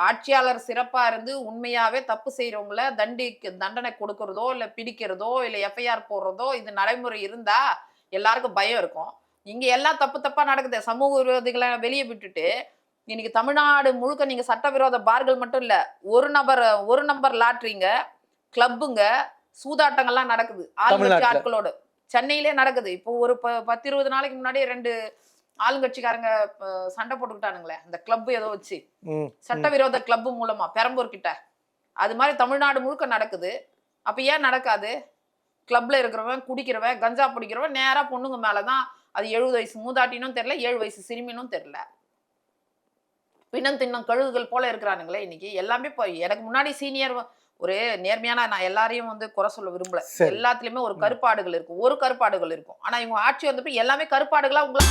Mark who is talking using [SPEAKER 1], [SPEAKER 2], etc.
[SPEAKER 1] ஆட்சியாளர் சிறப்பா இருந்து உண்மையாவே தப்பு செய்யறவங்கள தண்டனை கொடுக்கறதோ இல்ல பிடிக்கிறதோ இல்ல எஃப்ஐஆர் போடுறதோ இது நடைமுறை இருந்தா எல்லாருக்கும் பயம் இருக்கும். இங்க எல்லாம் தப்பா நடக்குது. சமூக விரோதிகளை வெளியே விட்டுட்டு இன்னைக்கு தமிழ்நாடு முழுக்க நீங்க சட்டவிரோத பார்கள் மட்டும் இல்ல, ஒரு நம்பர் லாட்டரிங்க, கிளப்புங்க, சூதாட்டங்கள்லாம் நடக்குது ஆளுங்கட்சி ஆட்களோடு. சென்னையிலே நடக்குது. இப்போ ஒரு 10-20 நாளைக்கு முன்னாடி 2 ஆளுங்கட்சிக்காரங்க சண்டை போட்டுக்கிட்டானுங்களே அந்த கிளப் ஏதோ வச்சு, சட்டவிரோத கிளப் மூலமா பெரம்பூர் கிட்ட. அது மாதிரி தமிழ்நாடு முழுக்க நடக்குது. அப்ப ஏன் நடக்காது? கிளப்ல இருக்கிறவன், குடிக்கிறவன், கஞ்சா பிடிக்கிறவன் நேரா பொண்ணுங்க மேலதான். அது 70 வயசு மூதாட்டினும் தெரியல, 7 வயசு சிறுமினும் தெரியல. பிணம் தின்னும் கழுகுகள் போல இருக்கிறானுங்களே இன்னைக்கு. எல்லாமே எனக்கு முன்னாடி சீனியர் ஒரு நேர்மையான, நான் எல்லாரையும் குறை சொல்ல விரும்பல. எல்லாத்துலயுமே ஒரு கருப்பாடுகள் இருக்கும். ஆனா இவங்க ஆட்சி வந்தப்ப எல்லாமே கருப்பாடுகளா உங்களை